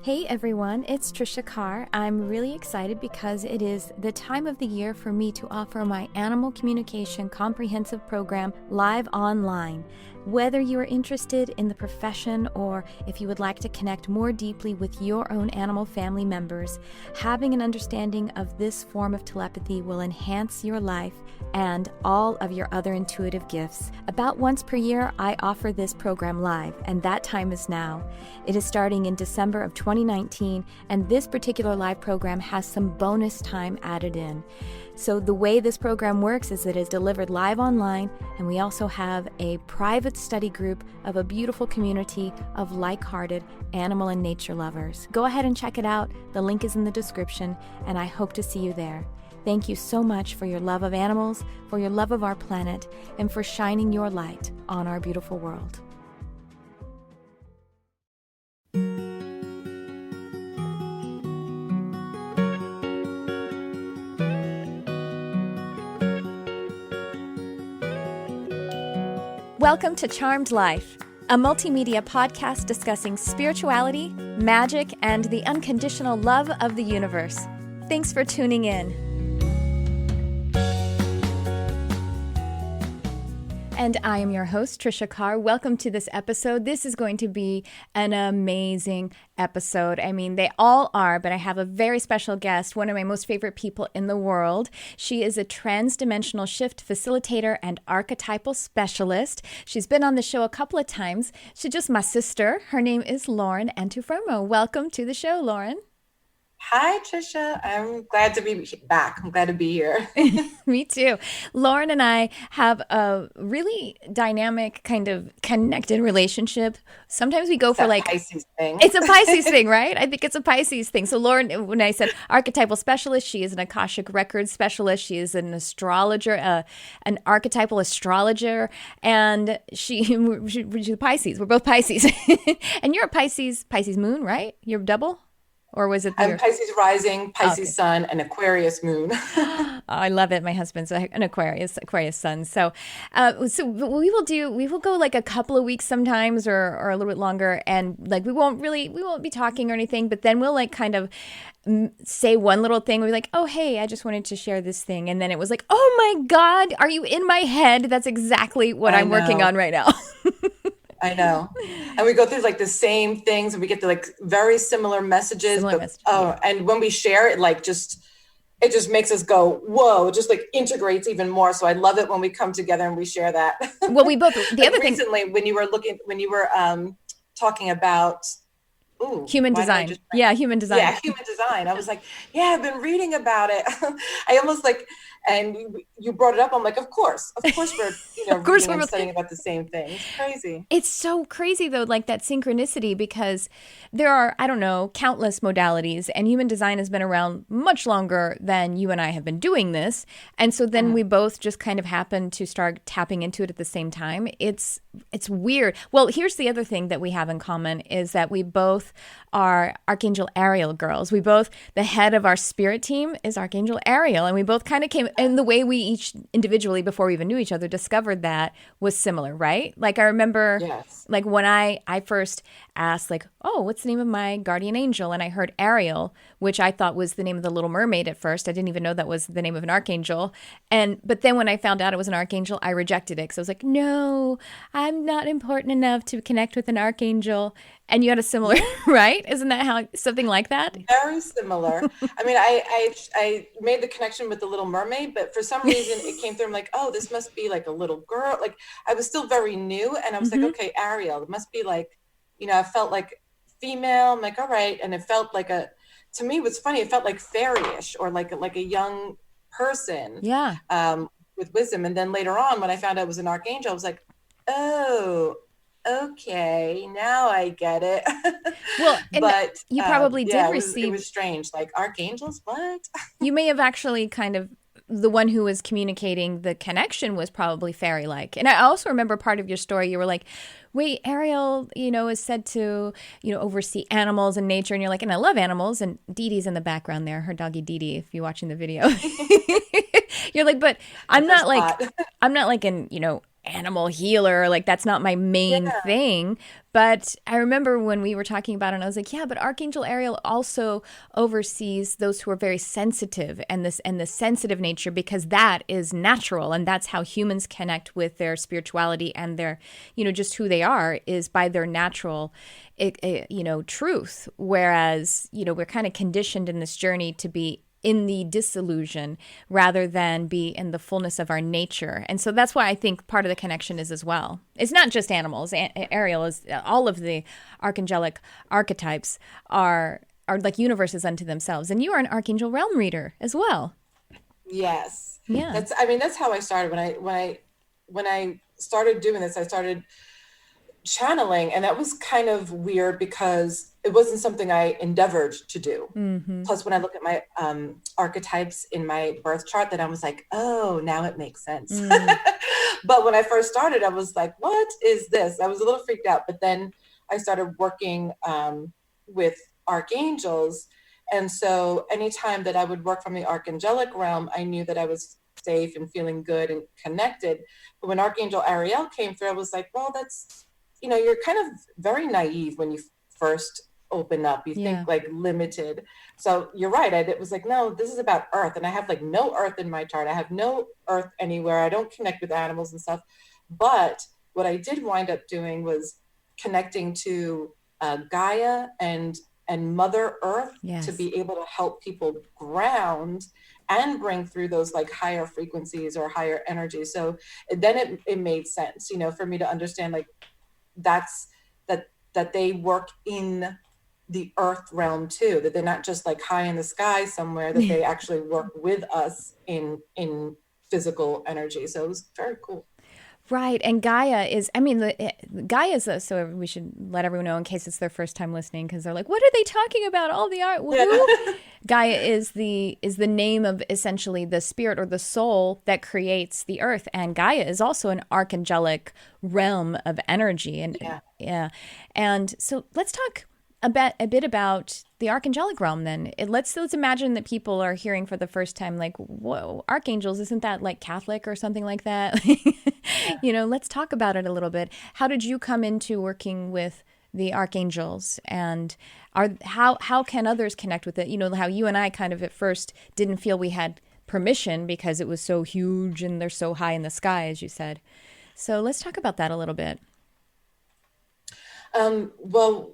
Hey everyone, it's Tricia Carr. I'm really excited because it is the time of the year for me to offer my Animal Communication Comprehensive Program live online. Whether you are interested in the profession or if you would like to connect more deeply with your own animal family members, having an understanding of this form of telepathy will enhance your life and all of your other intuitive gifts. About once per year, I offer this program live, and that time is now. It is starting in December of 2019, and this particular live program has some bonus time added in. So the way this program works is it is delivered live online, and we also have a private study group of a beautiful community of like-hearted animal and nature lovers. Go ahead and check it out. The link is in the description, and I hope to see you there. Thank you so much for your love of animals, for your love of our planet, and for shining your light on our beautiful world. Welcome to Charmed Life, a multimedia podcast discussing spirituality, magic, and the unconditional love of the universe. Thanks for tuning in. And I am your host, Tricia Carr. Welcome to this episode. This is going to be an amazing episode. I mean, they all are, but I have a very special guest, one of my most favorite people in the world. She is a transdimensional shift facilitator and archetypal specialist. She's been on the show a couple of times. She's just my sister. Her name is Lauren Antuofermo. Welcome to the show, Lauren. Hi, Tricia. I'm glad to be back. I'm glad to be here. Me too. Lauren and I have a really dynamic kind of connected relationship. Sometimes we go for like Pisces thing. It's a Pisces thing, right? I think it's a Pisces thing. So Lauren, when I said archetypal specialist, she is an Akashik Records specialist. She is an astrologer, an archetypal astrologer, and she's a Pisces. We're both Pisces. And you're a Pisces moon, right? You're double? Or was it? I'm Pisces rising, Pisces sun, and Aquarius moon. Oh, I love it. My husband's an Aquarius sun. So we will go like a couple of weeks sometimes, or a little bit longer, and like we won't be talking or anything. But then we'll like kind of say one little thing. We'll be like, oh hey, I just wanted to share this thing, and then it was like, oh my God, are you in my head? That's exactly what I'm working on right now. I know. And we go through like the same things and we get to like very similar messages. And when we share it, like it just makes us go, whoa, it just like integrates even more. So I love it when we come together and we share that. Well, we both, the other thing. Recently, when you were talking about human design. Human design. Yeah, human design. I was like, yeah, I've been reading about it. I almost like, and you brought it up. I'm like, of course we're, of course we're studying about the same thing. It's crazy. It's so crazy though, like that synchronicity, because there are, I don't know, countless modalities, and human design has been around much longer than you and I have been doing this. And so then we both just kind of happen to start tapping into it at the same time. It's weird. Well, here's the other thing that we have in common is that we both are Archangel Ariel girls. The head of our spirit team is Archangel Ariel, and we both kind of came, and the way we each individually, before we even knew each other, discovered that was similar, right? Like I remember, like when I first asked, like, oh, what's the name of my guardian angel? And I heard Ariel, which I thought was the name of the Little Mermaid at first. I didn't even know that was the name of an archangel. But then when I found out it was an archangel, I rejected it because I was like, no, I'm not important enough to connect with an archangel. And you had a similar, right? Isn't that how, something like that? Very similar. I mean, I made the connection with the Little Mermaid, but for some reason it came through. I'm like, oh, this must be like a little girl. Like I was still very new, and I was like, okay, Ariel. It must be like, I felt like female. I'm like, all right, and it felt like to me, what's funny, it felt like fairy-ish or like a young person. Yeah. With wisdom, and then later on, when I found out it was an archangel, I was like, oh. Okay, now I get it. Well, but you probably did receive. It was strange, like archangels. What? You may have actually kind of, the one who was communicating the connection was probably fairy-like. And I also remember part of your story. You were like, wait, Ariel, is said to, oversee animals and nature. And you're like, and I love animals. And Dee Dee's in the background there, her doggy Dee Dee, if you're watching the video. You're like, but I'm not like an, animal healer. Like that's not my main thing. But I remember when we were talking about it, and I was like, yeah, but Archangel Ariel also oversees those who are very sensitive and the sensitive nature, because that is natural. And that's how humans connect with their spirituality and their, just who they are, is by their natural, truth. Whereas, we're kind of conditioned in this journey to be in the disillusion rather than be in the fullness of our nature. And so that's why I think part of the connection is as well. It's not just animals. Ariel is, all of the archangelic archetypes are like universes unto themselves. And you are an archangel realm reader as well. Yes. Yeah. That's how I started. When I started doing this, I started channeling, and that was kind of weird because it wasn't something I endeavored to do. Mm-hmm. Plus, when I look at my archetypes in my birth chart, then I was like, oh, now it makes sense. But when I first started, I was like, what is this? I was a little freaked out. But then I started working with archangels. And so anytime that I would work from the archangelic realm, I knew that I was safe and feeling good and connected. But when Archangel Ariel came through, I was like, well, that's, you're kind of very naive when you first open up. You think like limited. So you're right. It was like, no, this is about Earth. And I have like no Earth in my chart. I have no Earth anywhere. I don't connect with animals and stuff. But what I did wind up doing was connecting to Gaia and Mother Earth to be able to help people ground and bring through those like higher frequencies or higher energy. So then it made sense, for me to understand like that they work in the earth realm too, that they're not just like high in the sky somewhere, that they actually work with us in physical energy. So it was very cool. Right. And Gaia is, Gaia is, so we should let everyone know in case it's their first time listening, because they're like, what are they talking about? All the art. Gaia is the name of essentially the spirit or the soul that creates the earth. And Gaia is also an archangelic realm of energy. And And so let's talk a bit about the archangelic realm then. Let's imagine that people are hearing for the first time, like, whoa, archangels, isn't that like Catholic or something like that? Let's talk about it a little bit. How did you come into working with the archangels, and how can others connect with it? How you and I kind of at first didn't feel we had permission because it was so huge and they're so high in the sky, as you said. So let's talk about that a little bit. Well,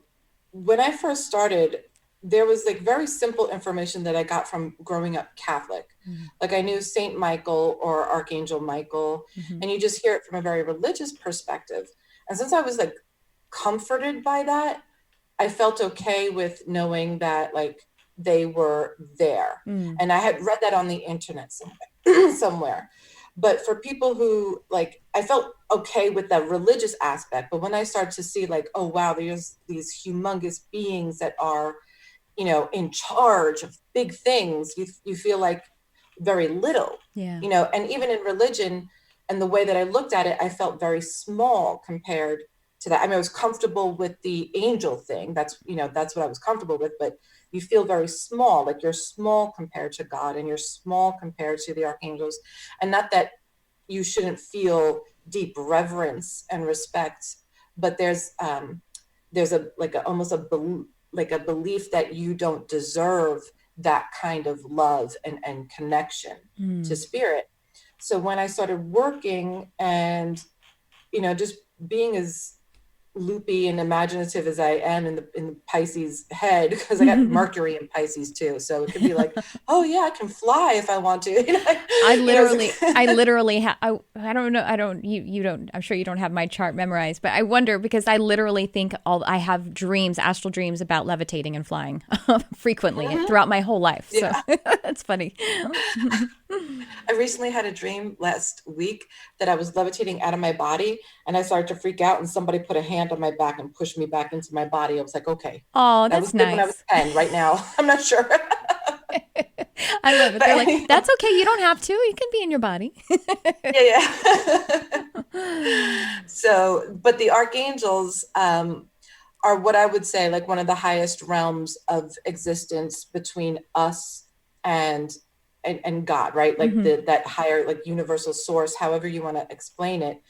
when I first started, there was like very simple information that I got from growing up Catholic. Mm-hmm. Like I knew Saint Michael or Archangel Michael, mm-hmm. and you just hear it from a very religious perspective. And since I was like comforted by that, I felt okay with knowing that like they were there. And I had read that on the internet somewhere. But for people who like, I felt okay with the religious aspect. But when I started to see like, oh, wow, there's these humongous beings that are, in charge of big things, you feel like very little, and even in religion and the way that I looked at it, I felt very small compared to that. I was comfortable with the angel thing. That's what I was comfortable with, but you feel very small, like you're small compared to God and you're small compared to the archangels. And not that you shouldn't feel deep reverence and respect, but there's almost a belief that you don't deserve that kind of love and connection to spirit. So when I started working and, just being as loopy and imaginative as I am in the Pisces head, because I got Mercury in Pisces too. So it could be like, oh yeah, I can fly if I want to. I literally have, I don't know. You don't, I'm sure you don't have my chart memorized, but I wonder because I literally think I have dreams, astral dreams about levitating and flying frequently throughout my whole life. So that's funny. I recently had a dream last week that I was levitating out of my body and I started to freak out and somebody put a hand on my back and pushed me back into my body. I was like, okay. Oh, that's nice. When I was 10. Right now, I'm not sure. I love it. They're like, that's okay. You don't have to. You can be in your body. Yeah. So, but the archangels are what I would say like one of the highest realms of existence between us and God, right? Like that higher, like universal source, however you want to explain it.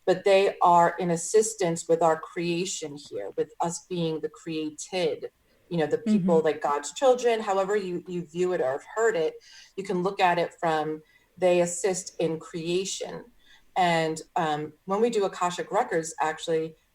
but they are in assistance with our creation here, with us being the created, the people, like God's children, however you view it or have heard it. You can look at it from, they assist in creation. And when we do Akashic Records,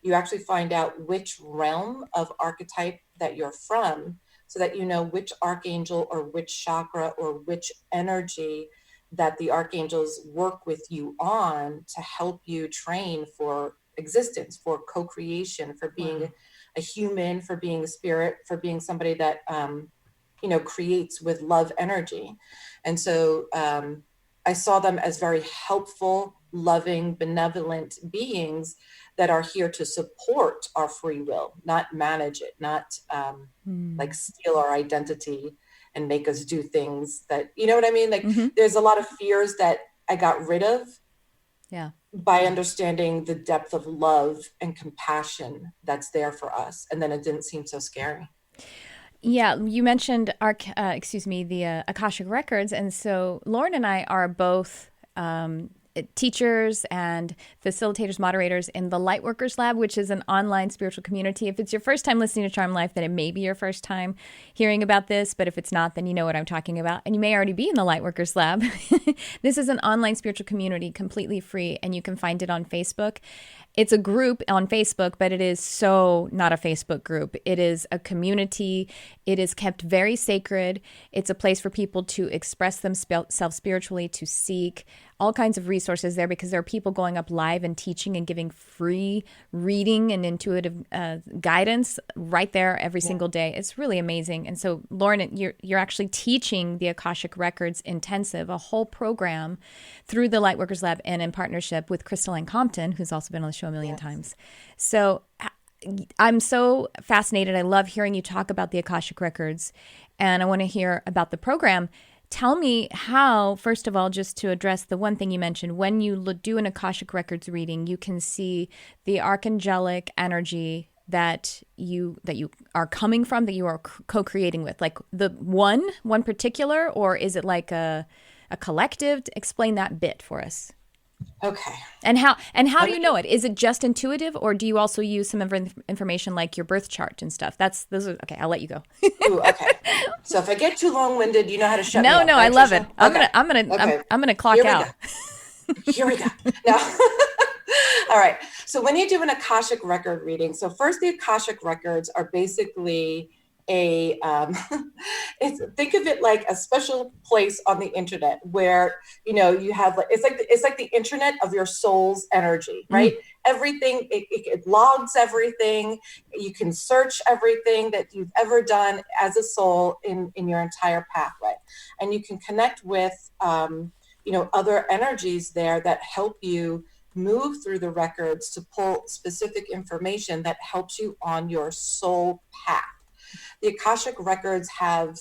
you actually find out which realm of archetype that you're from, so that you know which archangel or which chakra or which energy that the archangels work with you on to help you train for existence, for co-creation, for being a human, for being a spirit, for being somebody that creates with love energy. And so I saw them as very helpful, loving, benevolent beings that are here to support our free will, not manage it, not like steal our identity and make us do things that, you know what I mean? Like there's a lot of fears that I got rid of by understanding the depth of love and compassion that's there for us. And then it didn't seem so scary. Yeah, you mentioned the Akashic Records, and so Lauren and I are both teachers and facilitators, moderators in the Lightworkers Lab, which is an online spiritual community. If it's your first time listening to Charm Life, then it may be your first time hearing about this, but if it's not, then you know what I'm talking about, and you may already be in the Lightworkers Lab. This is an online spiritual community, completely free, and you can find it on Facebook. It's a group on Facebook, but it is so not a Facebook group. It is a community. It is kept very sacred. It's a place for people to express themselves spiritually, to seek all kinds of resources there, because there are people going up live and teaching and giving free reading and intuitive guidance right there every single day. It's really amazing. And so, Lauren, you're actually teaching the Akashic Records Intensive, a whole program through the Lightworkers Lab and in partnership with Crystal Compton, who's also been on the show a million times. So I'm so fascinated. I love hearing you talk about the Akashic Records, and I want to hear about the program. Tell me how, first of all, just to address the one thing you mentioned, when you do an Akashic Records reading, you can see the archangelic energy that you are coming from, that you are co-creating with, like the one particular, or is it like a collective? Explain that bit for us. Okay. And how do you know it? Is it just intuitive, or do you also use some information like your birth chart and stuff? Okay. I'll let you go. Ooh, okay. So if I get too long-winded, you know how to shut me up. No, right, I love Tricia? it. I'm gonna clock out. Here we go. Now, all right. So when you do an Akashic record reading, so first the Akashic records are basically think of it like a special place on the internet where you have it's like the internet of your soul's energy, right? Everything, it logs everything. You can search everything that you've ever done as a soul in your entire pathway, and you can connect with other energies there that help you move through the records to pull specific information that helps you on your soul path. The Akashic records have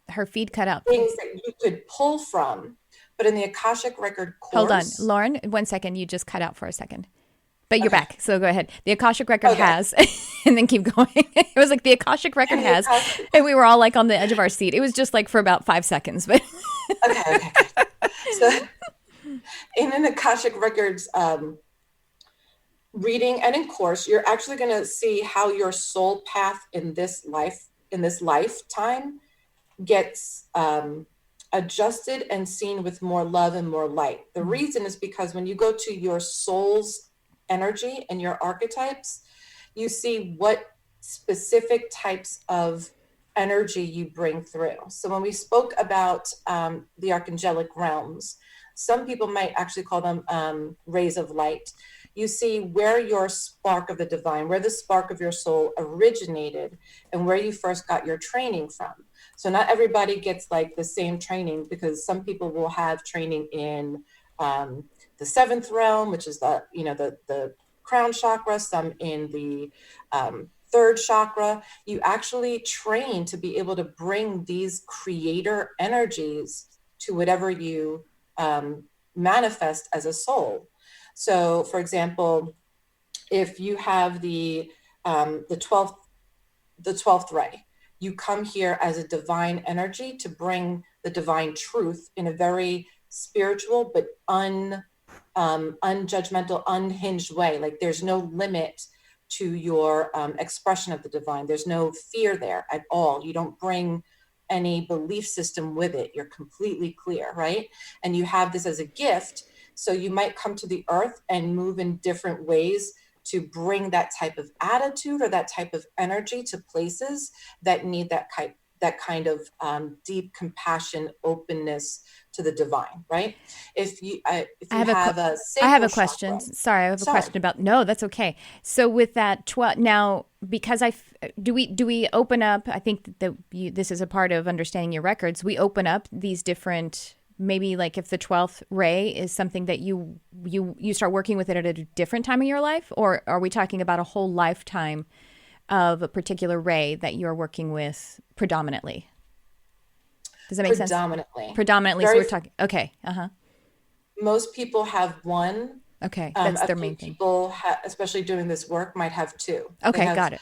her feed cut out. Things that you could pull from, but in the Akashic record course... Hold on, Lauren, 1 second. You just cut out for a second. But you're back, so go ahead. The Akashic record has, and then keep going. It was like the Akashic record has, and we were all like on the edge of our seat. It was just like for about 5 seconds. But okay. So in an Akashic records reading and in course, you're actually going to see how your soul path in this lifetime gets adjusted and seen with more love and more light. The reason is because when you go to your soul's energy and your archetypes, you see what specific types of energy you bring through. So when we spoke about the archangelic realms, some people might actually call them rays of light. You see where your spark of the divine, where the spark of your soul originated, and where you first got your training from. So not everybody gets like the same training, because some people will have training in the seventh realm, which is the crown chakra, some in the third chakra. You actually train to be able to bring these creator energies to whatever you manifest as a soul. So, for example, if you have the 12th ray, you come here as a divine energy to bring the divine truth in a very spiritual but unjudgmental, unhinged way. Like there's no limit to your expression of the divine. There's no fear there at all. You don't bring any belief system with it. You're completely clear, right? And you have this as a gift. So you might come to the earth and move in different ways to bring that type of attitude or that type of energy to places that need that kind of deep compassion, openness to the divine, right? If you have a I have a sacral question. chakra. Sorry, I have a question about. No, that's okay. So with that 12 now, because do we open up? I think that this is a part of understanding your records. We open up these different. Maybe like if the 12th ray is something that you start working with it at a different time in your life, or are we talking about a whole lifetime of a particular ray that you're working with predominantly? Does that make sense? Predominantly. So we're talking. Okay. Most people have one. Okay, that's their main thing. People, especially doing this work, might have two. Okay, got it.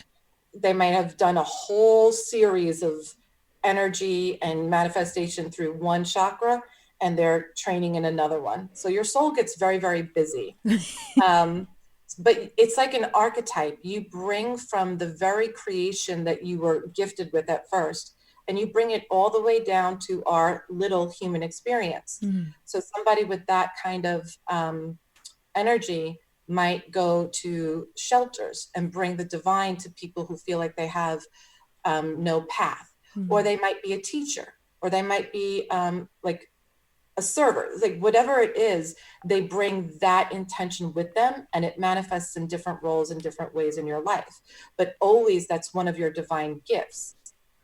They might have done a whole series of energy and manifestation through one chakra, and they're training in another one. So your soul gets very, very busy. But it's like an archetype. You bring from the very creation that you were gifted with at first, and you bring it all the way down to our little human experience. Mm-hmm. So somebody with that kind of energy might go to shelters and bring the divine to people who feel like they have no path. Mm-hmm. Or they might be a teacher, or they might be like a server, like whatever it is, they bring that intention with them, and it manifests in different roles in different ways in your life. But always that's one of your divine gifts.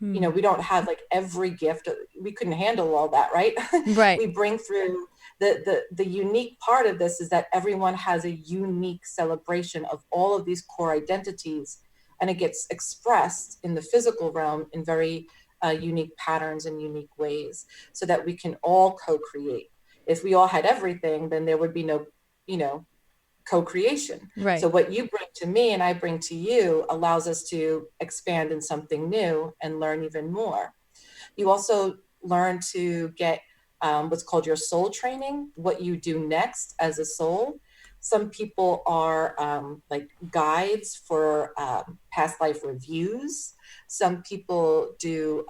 You know, we don't have like every gift. We couldn't handle all that, right? Right. We bring through the unique part of this is that everyone has a unique celebration of all of these core identities, and it gets expressed in the physical realm in very unique patterns and unique ways, so that we can all co-create. If we all had everything, then there would be no, co-creation. Right. So what you bring to me and I bring to you allows us to expand in something new and learn even more. You also learn to get what's called your soul training, what you do next as a soul. Some people are like guides for past life reviews. Some people do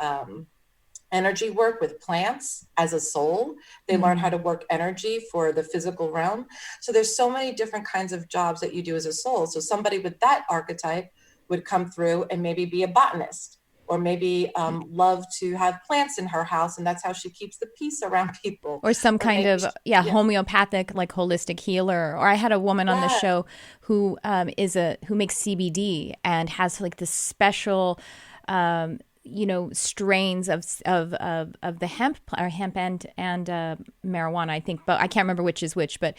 energy work with plants as a soul. They learn how to work energy for the physical realm. So there's so many different kinds of jobs that you do as a soul. So somebody with that archetype would come through and maybe be a botanist, or maybe love to have plants in her house, and that's how she keeps the peace around people. Or some kind of homeopathic, like holistic healer. Or I had a woman on the show who who makes CBD and has like this special strains of the hemp and marijuana, I think, but I can't remember which is which, but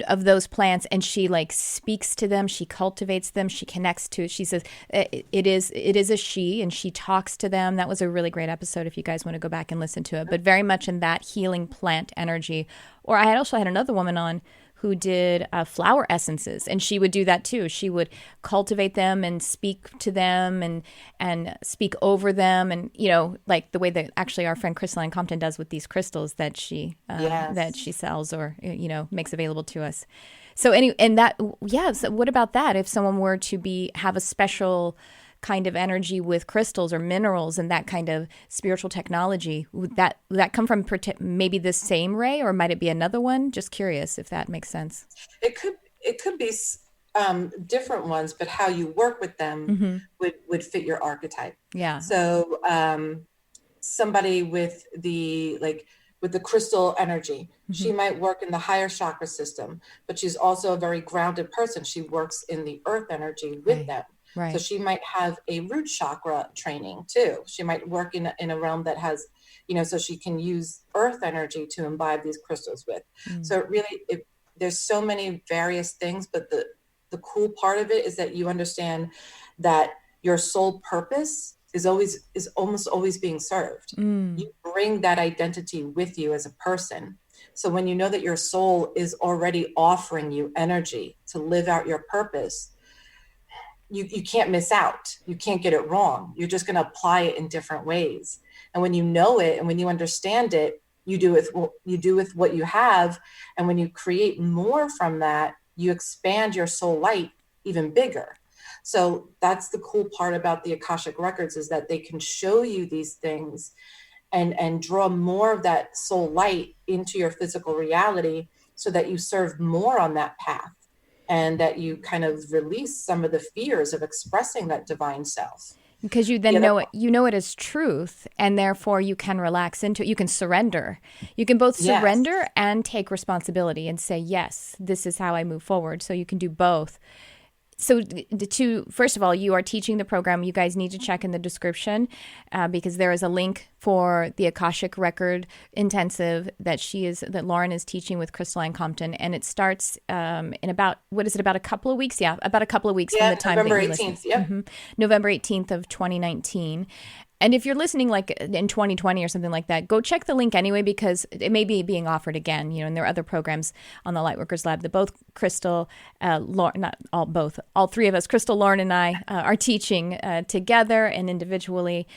of those plants, and she like speaks to them, she cultivates them, she connects to. She says it is a she, and she talks to them. That was a really great episode if you guys want to go back and listen to it. But very much in that healing plant energy. Or I had also had another woman on who did flower essences, and she would do that too. She would cultivate them and speak to them and speak over them, and like the way that actually our friend Crystalline Compton does with these crystals that she sells or makes available to us. So so what about that? If someone were to have a special kind of energy with crystals or minerals and that kind of spiritual technology, would that come from maybe the same ray, or might it be another one? Just curious if that makes sense. It could be different ones, but how you work with them would fit your archetype. Yeah. So somebody with the crystal energy, she might work in the higher chakra system, but she's also a very grounded person. She works in the earth energy with them. Right. So she might have a root chakra training too. She might work in a realm that has, so she can use earth energy to imbibe these crystals with. So there's so many various things, but the cool part of it is that you understand that your soul purpose is almost always being served. You bring that identity with you as a person. So when you know that your soul is already offering you energy to live out your purpose, you can't miss out. You can't get it wrong. You're just going to apply it in different ways. And when you know it and when you understand it, you do with what you have. And when you create more from that, you expand your soul light even bigger. So that's the cool part about the Akashic Records, is that they can show you these things and draw more of that soul light into your physical reality, so that you serve more on that path, and that you kind of release some of the fears of expressing that divine self. Because you then know it as truth, and therefore you can relax into it. You can surrender. You can both surrender and take responsibility and say, yes, this is how I move forward. So you can do both. So first of all, you are teaching the program. You guys need to check in the description because there is a link for the Akashic Record Intensive that Lauren is teaching with Crystalline Compton. And it starts in about a couple of weeks? Yeah, about a couple of weeks from the time November that you 18th, listen. yep. Mm-hmm. November 18th of 2019. And if you're listening like in 2020 or something like that, go check the link anyway, because it may be being offered again, and there are other programs on the Lightworkers Lab that both Crystal, Lauren, all three of us, Crystal, Lauren, and I are teaching together and individually.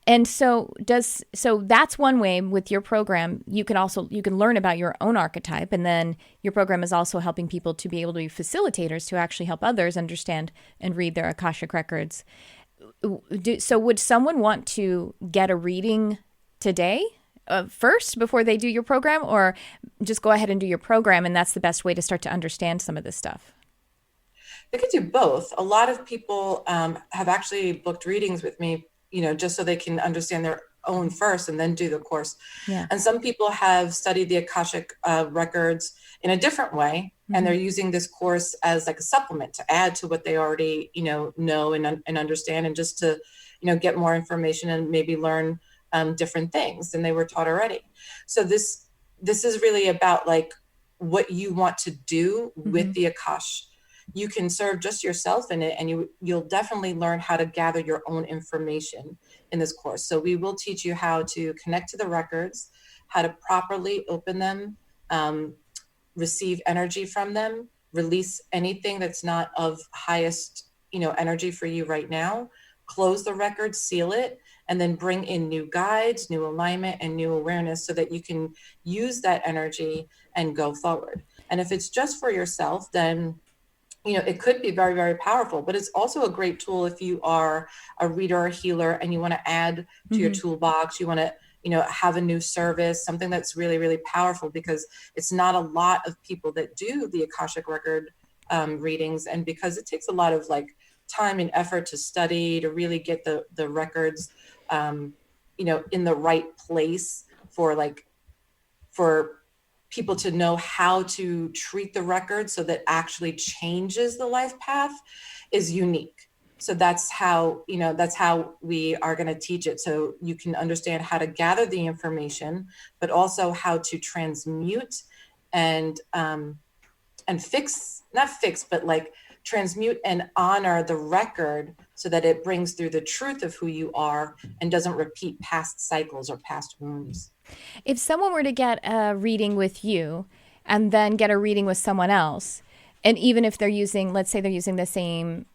And so that's one way with your program. You can learn about your own archetype, and then your program is also helping people to be able to be facilitators to actually help others understand and read their Akashic Records. So would someone want to get a reading today first before they do your program, or just go ahead and do your program, and that's the best way to start to understand some of this stuff? They could do both. A lot of people have actually booked readings with me, just so they can understand their own first and then do the course. Yeah. And some people have studied the Akashic Records in a different way, and they're using this course as like a supplement to add to what they already, know and understand, and just to, get more information and maybe learn different things than they were taught already. So this is really about like what you want to do with the Akash. You can serve just yourself in it, and you'll definitely learn how to gather your own information in this course. So we will teach you how to connect to the records, how to properly open them, receive energy from them, release anything that's not of highest, energy for you right now, close the record, seal it, and then bring in new guides, new alignment, and new awareness, so that you can use that energy and go forward. And if it's just for yourself, then it could be very, very powerful, but it's also a great tool if you are a reader or healer and you want to add to your toolbox. You want to, have a new service, something that's really, really powerful, because it's not a lot of people that do the Akashic Record readings. And because it takes a lot of like time and effort to study, to really get the records, in the right place for people to know how to treat the record so that actually changes the life path, is unique. So that's how we are going to teach it. So you can understand how to gather the information, but also how to transmute and transmute and honor the record, so that it brings through the truth of who you are and doesn't repeat past cycles or past wounds. If someone were to get a reading with you and then get a reading with someone else, and even if let's say they're using the same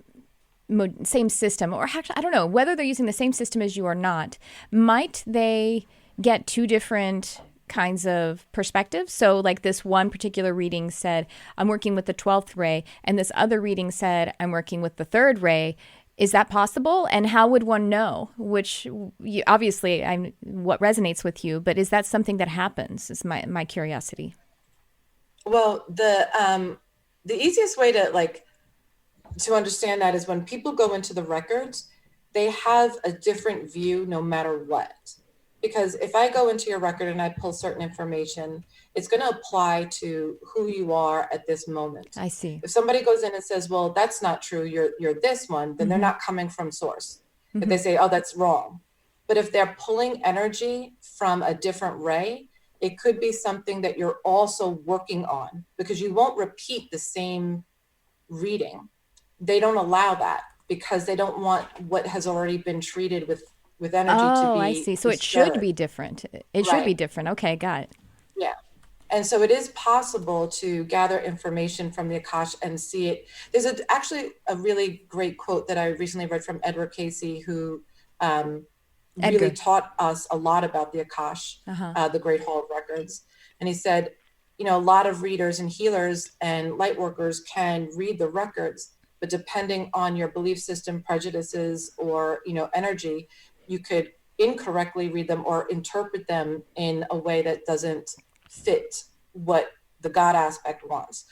system, or actually, I don't know whether they're using the same system as you or not, might they get two different kinds of perspectives? So like this one particular reading said, I'm working with the 12th ray, and this other reading said, I'm working with the 3rd ray. Is that possible? And how would one know which, obviously, what resonates with you, but is that something that happens, is my curiosity. Well, the easiest way to understand that is when people go into the records, they have a different view no matter what. Because if I go into your record and I pull certain information, it's going to apply to who you are at this moment. I see. If somebody goes in and says, well, that's not true, you're this one, then they're not coming from source. If they say, oh, that's wrong. But if they're pulling energy from a different ray, it could be something that you're also working on, because you won't repeat the same reading. They don't allow that because they don't want what has already been treated with energy to be. Oh, I see. So it should be different. It should be different. Okay, got it. Yeah. And so it is possible to gather information from the Akash and see it. There's actually a really great quote that I recently read from Edward Casey, who really taught us a lot about the Akash, the Great Hall of Records. And he said, you know, a lot of readers and healers and light workers can read the records, but depending on your belief system, prejudices, or, you know, energy, you could incorrectly read them or interpret them in a way that doesn't fit what the God aspect wants.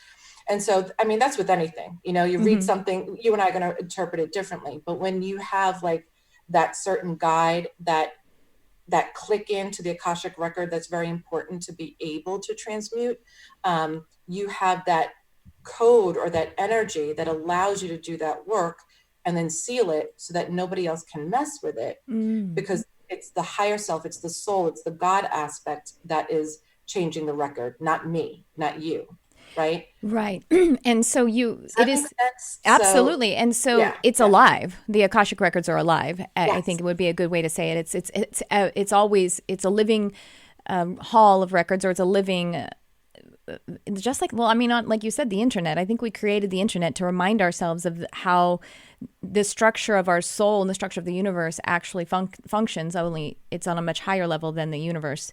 And so, I mean, that's with anything, you know, you read something, you and I are going to interpret it differently. But when you have like that certain guide that click into the Akashic record, that's very important to be able to transmute. You have that code or that energy that allows you to do that work and then seal it so that nobody else can mess with it, because it's the higher self, it's the soul, it's the God aspect that is changing the record, not me, not you. Right. And so it is absolutely. So, and so it's alive. The Akashic records are alive. Yes. I think it would be a good way to say it. It's always a living hall of records, or it's a living, just like, well, I mean, like you said, the internet. I think we created the internet to remind ourselves of how the structure of our soul and the structure of the universe actually functions. Only it's on a much higher level than the universe.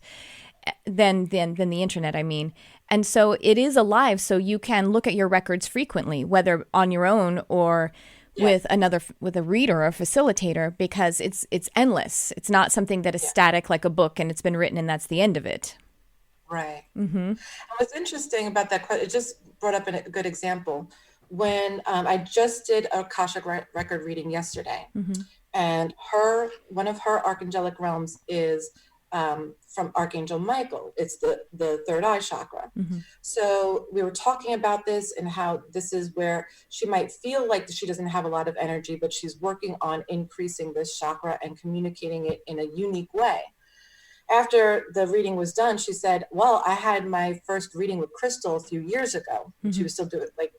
Than the internet, I mean. And so it is alive, so you can look at your records frequently, whether on your own or with a reader or a facilitator, because it's endless. It's not something that is static like a book and it's been written and that's the end of it. Right. And what's interesting about that, it just brought up a good example. When I just did a Akashic record reading yesterday, and one of her archangelic realms is from Archangel Michael. It's the third eye chakra. So we were talking about this and how this is where she might feel like she doesn't have a lot of energy, but she's working on increasing this chakra and communicating it in a unique way. After the reading was done, she said, well, I had my first reading with Crystal a few years ago. She was still doing it,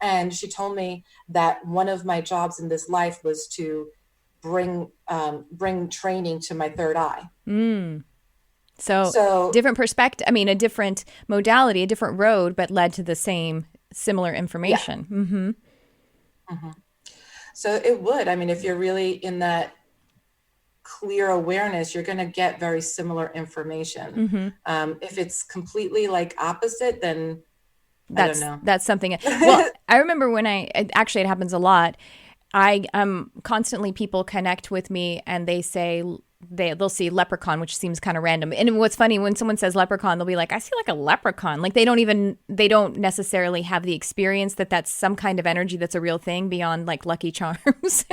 and she told me that one of my jobs in this life was to bring training to my third eye. So different perspective. I mean, a different modality, a different road, but led to the similar information. So it would. I mean, if you're really in that clear awareness, you're going to get very similar information. If it's completely like opposite, then I don't know. That's something. Well, I remember when it happens a lot. Constantly people connect with me and they say they'll see leprechaun, which seems kind of random. And what's funny, when someone says leprechaun, they'll be like, I see like a leprechaun. Like they don't necessarily have the experience that that's some kind of energy that's a real thing beyond like Lucky Charms.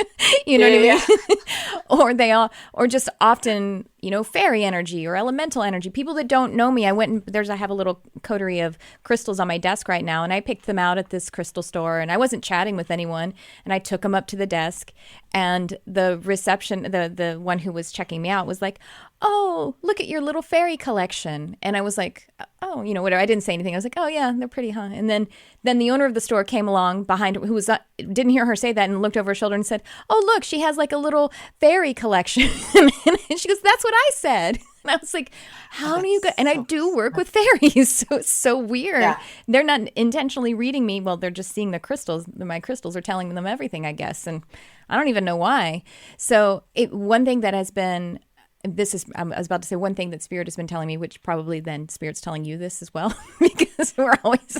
You know what I mean? Or just often, fairy energy or elemental energy. People that don't know me, I have a little coterie of crystals on my desk right now, and I picked them out at this crystal store, and I wasn't chatting with anyone, and I took them up to the desk, and the reception, the one who was checking me out was like, oh, look at your little fairy collection. And I was like, oh, whatever. I didn't say anything. I was like, oh yeah, they're pretty, huh? And then the owner of the store came along behind, who didn't hear her say that, and looked over her shoulder and said, oh, look, she has like a little fairy collection. And she goes, that's what I said. And I was like, how do you go? And I do work with fairies. So it's so weird. Yeah. They're not intentionally reading me. Well, they're just seeing the crystals. My crystals are telling them everything, I guess. And I don't even know why. So one thing that has been, I was about to say one thing that Spirit has been telling me, which probably then Spirit's telling you this as well, because we're always,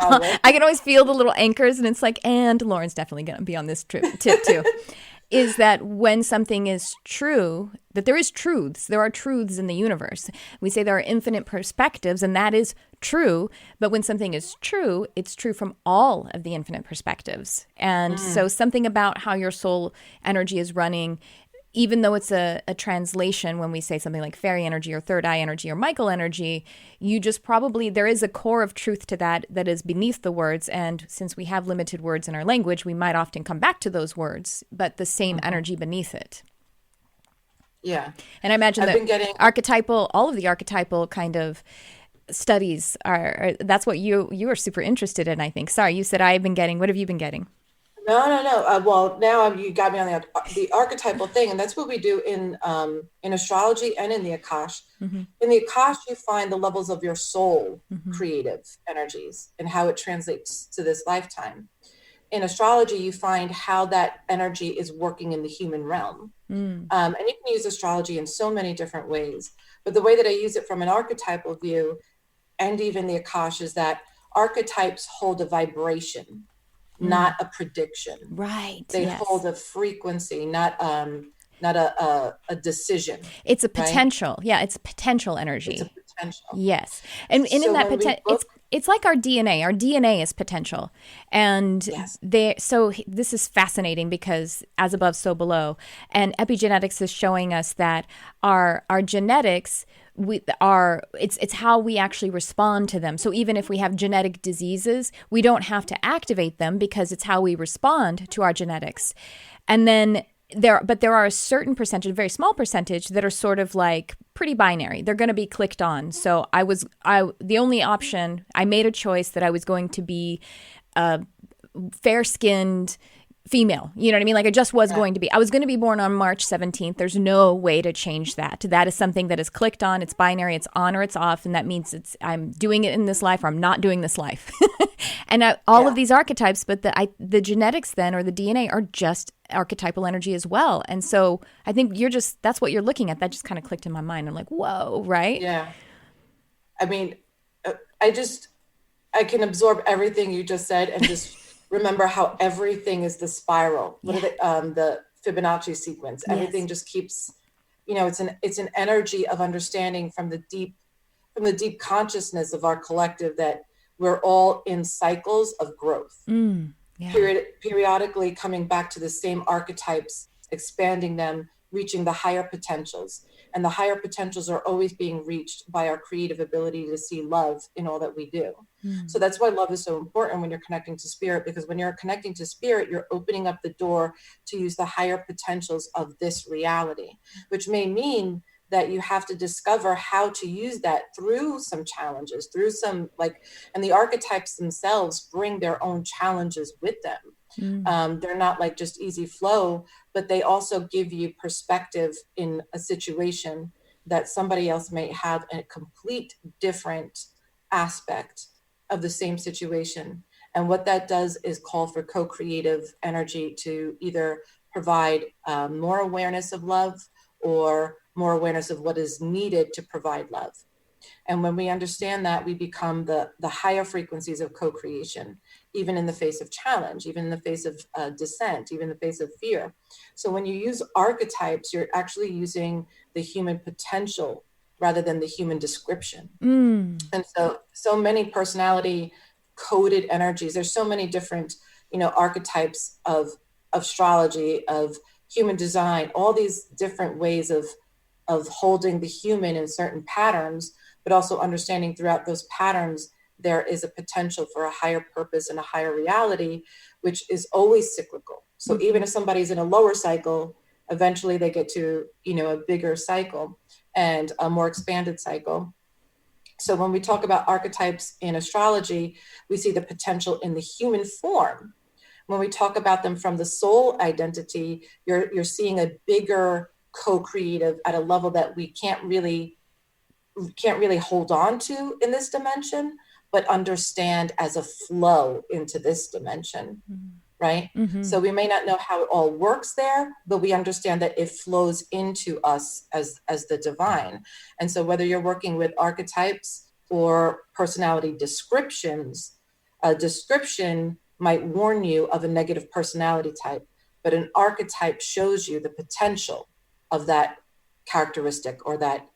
I can always feel the little anchors, and it's like, and Lauren's definitely going to be on this tip too, is that when something is true, that there are truths in the universe. We say there are infinite perspectives, and that is true, but when something is true, it's true from all of the infinite perspectives. And so something about how your soul energy is running, even though it's a translation, when we say something like fairy energy or third eye energy or Michael energy, there is a core of truth to that is beneath the words. And since we have limited words in our language, we might often come back to those words, but the same energy beneath it. Yeah. And I imagine all of the archetypal kind of studies that's what you are super interested in, I think. Sorry, you said what have you been getting? No. Well, now you got me on the archetypal thing, and that's what we do in astrology and in the Akash. Mm-hmm. In the Akash, you find the levels of your soul Mm-hmm. creative energies and how it translates to this lifetime. In astrology, you find how that energy is working in the human realm. And you can use astrology in so many different ways. But the way that I use it from an archetypal view and even the Akash is that archetypes hold a vibration, not a prediction. Right. They Yes. hold a frequency, not a decision. It's a right? potential. Yeah, it's potential energy. It's a potential. Yes. And in So that when we potential, look- it's like our DNA. Our DNA is potential. And Yes. this is fascinating because as above, so below. And epigenetics is showing us that our genetics, it's how we actually respond to them. So even if we have genetic diseases, we don't have to activate them because it's how we respond to our genetics. And then there are a certain percentage, a very small percentage, that are sort of like pretty binary. They're going to be clicked on. So the only option, I made a choice that I was going to be fair-skinned female. You know what I mean? Like I just was going to be. I was going to be born on March 17th. There's no way to change that. That is something that is clicked on. It's binary. It's on or it's off. And that means I'm doing it in this life or I'm not doing this life. And all of these archetypes, but the genetics then or the DNA are just archetypal energy as well. And so I think that's what you're looking at. That just kind of clicked in my mind. I'm like, whoa, right? Yeah. I mean, I can absorb everything you just said and just remember how everything is the spiral. What are the Fibonacci sequence? Everything just keeps, it's an energy of understanding from the deep consciousness of our collective that we're all in cycles of growth. Periodically coming back to the same archetypes, expanding them, reaching the higher potentials. And the higher potentials are always being reached by our creative ability to see love in all that we do. So that's why love is so important when you're connecting to spirit, because when you're connecting to spirit, you're opening up the door to use the higher potentials of this reality, which may mean that you have to discover how to use that through some challenges, and the archetypes themselves bring their own challenges with them. They're not like just easy flow, but they also give you perspective in a situation that somebody else may have a complete different aspect of the same situation. And what that does is call for co-creative energy to either provide more awareness of love or more awareness of what is needed to provide love. And when we understand that, we become the higher frequencies of co-creation, even in the face of challenge, even in the face of dissent, even in the face of fear. So when you use archetypes, you're actually using the human potential rather than the human description. And so many personality coded energies. There's so many different, archetypes of astrology, of human design, all these different ways of holding the human in certain patterns, but also understanding throughout those patterns, there is a potential for a higher purpose and a higher reality, which is always cyclical. So even if somebody's in a lower cycle, eventually they get to, a bigger cycle and a more expanded cycle. So when we talk about archetypes in astrology, we see the potential in the human form. When we talk about them from the soul identity, you're seeing a bigger co-creative at a level that we can't really hold on to in this dimension, but understand as a flow into this dimension, right? So we may not know how it all works there, but we understand that it flows into us as the divine. And so whether you're working with archetypes or personality descriptions, a description might warn you of a negative personality type, but an archetype shows you the potential of that characteristic or that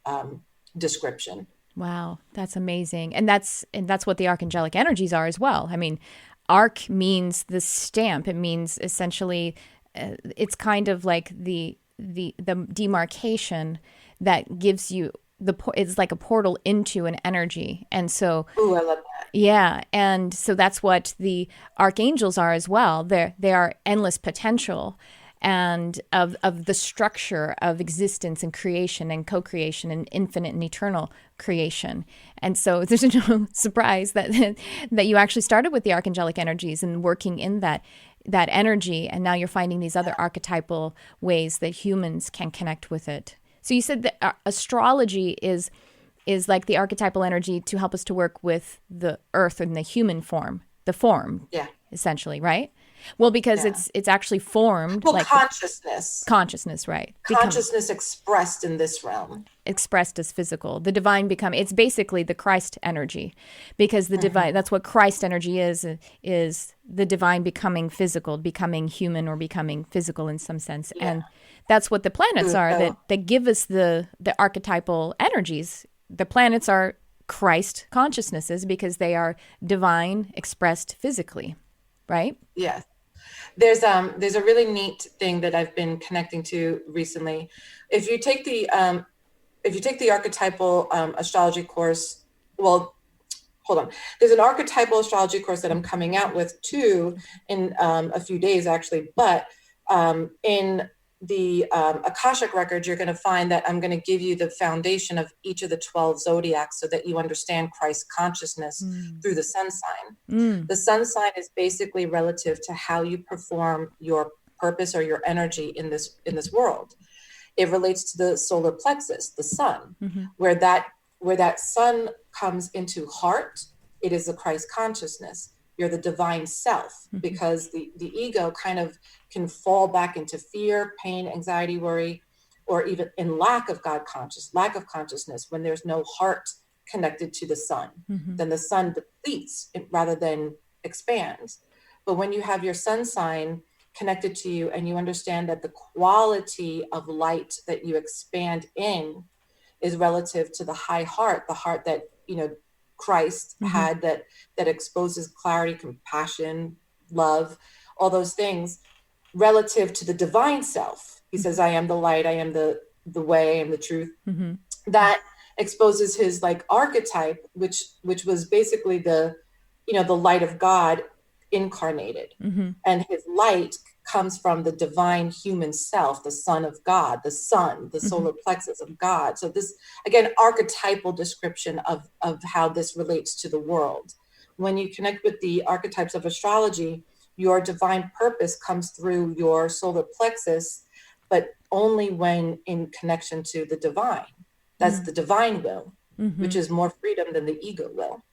description. Wow, that's amazing. And that's what the archangelic energies are as well. I mean, arc means the stamp. It means essentially it's kind of like the demarcation that gives you it's like a portal into an energy. And so Ooh, I love that. Yeah, and so that's what the archangels are as well. They are endless potential and of the structure of existence and creation and co-creation and infinite and eternal creation. And so there's no surprise that you actually started with the archangelic energies and working in that. that energy, and now you're finding these other archetypal ways that humans can connect with it. So you said that astrology is like the archetypal energy to help us to work with the earth in the human form, essentially, right? Well, because it's actually formed like consciousness, right? Consciousness expressed in this realm. Expressed as physical. The divine it's basically the Christ energy, because the divine, that's what Christ energy is the divine becoming physical, becoming human, or becoming physical in some sense. Yeah. And that's what the planets are that give us the archetypal energies. The planets are Christ consciousnesses because they are divine expressed physically, right? Yes. There's a really neat thing that I've been connecting to recently. If you take the archetypal astrology course, well, hold on. There's an archetypal astrology course that I'm coming out with too in a few days actually, but in the Akashik Records, you're going to find that I'm going to give you the foundation of each of the 12 zodiacs so that you understand Christ consciousness through the sun sign. The sun sign is basically relative to how you perform your purpose or your energy in this world. It relates to the solar plexus, the sun, where that sun comes into heart. It is the Christ consciousness. You're the divine self, because the ego kind of can fall back into fear, pain, anxiety, worry, or even in lack of consciousness. When there's no heart connected to the sun, then the sun depletes rather than expands. But when you have your sun sign connected to you and you understand that the quality of light that you expand in is relative to the high heart, the heart that, Christ had that exposes clarity, compassion, love, all those things relative to the divine self. He says, I am the light, I am the way, I am the truth. That exposes his like archetype, which was basically the light of God incarnated. And his light comes from the divine human self, the son of God, the sun, the solar plexus of God. So this, again, archetypal description of how this relates to the world. When you connect with the archetypes of astrology, your divine purpose comes through your solar plexus, but only when in connection to the divine. That's the divine will, which is more freedom than the ego will.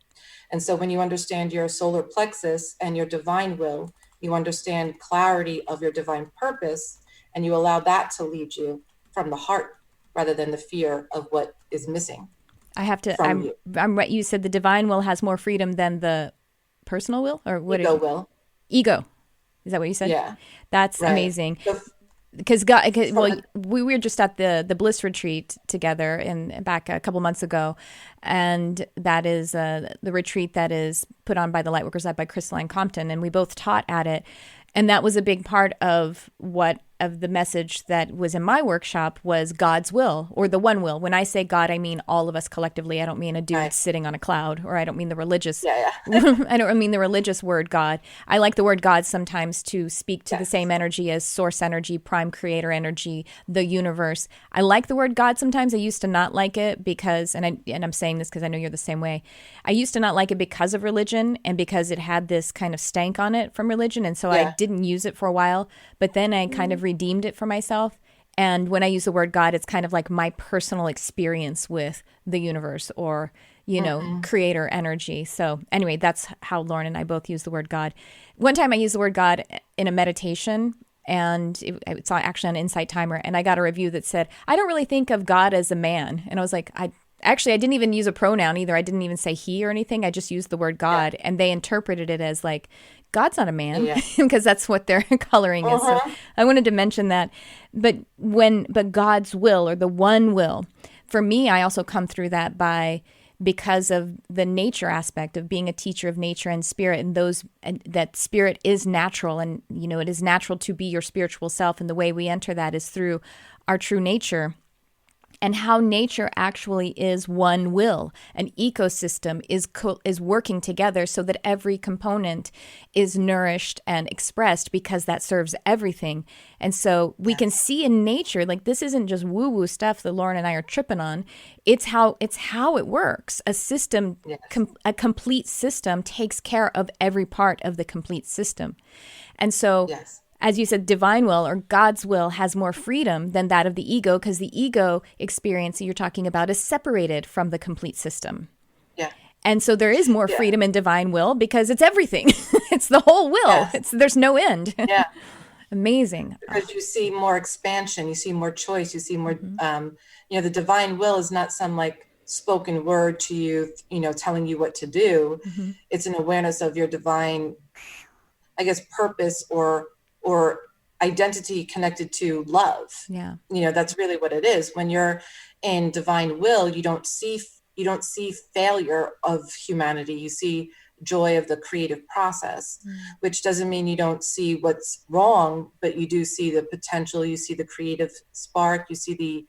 And so when you understand your solar plexus and your divine will, you understand clarity of your divine purpose, and you allow that to lead you from the heart rather than the fear of what is missing. I'm right. You said the divine will has more freedom than the personal will, or what? Ego will. Ego. Is that what you said? Yeah. That's right. Amazing. Because God, we were just at the Bliss retreat together back a couple months ago, and that is the retreat that is put on by the Lightworkers led by Crystalline Compton, and we both taught at it, and that was a big part of the message that was in my workshop was God's will, or the one will. When I say God, I mean all of us collectively. I don't mean a dude sitting on a cloud, or I don't mean the religious. I don't mean the religious word God. I like the word God sometimes to speak to the same energy as source energy, prime creator energy, the universe. I like the word God sometimes. I used to not like it because, and I'm saying this because I know you're the same way. I used to not like it because of religion and because it had this kind of stank on it from religion, and so I didn't use it for a while. But then I kind of redeemed it for myself. And when I use the word God, it's kind of like my personal experience with the universe or, creator energy. So anyway, that's how Lauren and I both use the word God. One time I used the word God in a meditation, and it's actually on Insight Timer. And I got a review that said, I don't really think of God as a man. And I was like, I didn't even use a pronoun either. I didn't even say he or anything. I just used the word God. And they interpreted it as like, God's not a man, because that's what their coloring is. So I wanted to mention that. But God's will, or the one will, for me, I also come through that because of the nature aspect of being a teacher of nature and spirit, and that spirit is natural, and it is natural to be your spiritual self, and the way we enter that is through our true nature. and how nature actually is one will. An ecosystem is working together so that every component is nourished and expressed because that serves everything. And so we can see in nature, like this isn't just woo-woo stuff that Lauren and I are tripping on. It's how it works. A system, a complete system takes care of every part of the complete system. And so as you said, divine will or God's will has more freedom than that of the ego, because the ego experience that you're talking about is separated from the complete system. Yeah. And so there is more freedom in divine will because it's everything. It's the whole will. There's no end. Yeah. Amazing. Because you see more expansion, you see more choice, you see more, the divine will is not some like spoken word to you, telling you what to do. Mm-hmm. It's an awareness of your divine, I guess, purpose or identity connected to love. Yeah. That's really what it is. When you're in divine will, you don't see failure of humanity. You see joy of the creative process, which doesn't mean you don't see what's wrong, but you do see the potential, you see the creative spark, you see the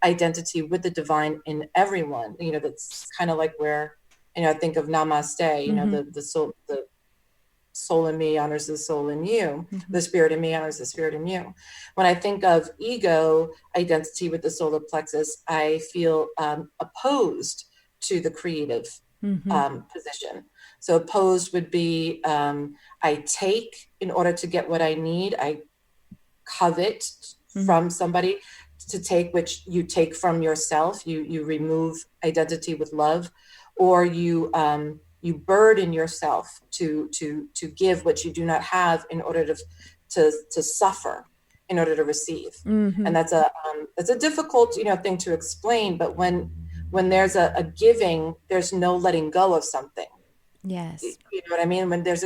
identity with the divine in everyone. That's kind of like where, I think of namaste, the soul in me honors the soul in you. Mm-hmm. The spirit in me honors the spirit in you. When I think of ego identity with the solar plexus, I feel opposed to the creative position. So opposed would be I take in order to get what I need. I covet from somebody to take, which you take from yourself. You remove identity with love, or you burden yourself to give what you do not have in order to suffer in order to receive. Mm-hmm. And that's a difficult thing to explain. But when there's a giving, there's no letting go of something. Yes, you know what I mean. When there's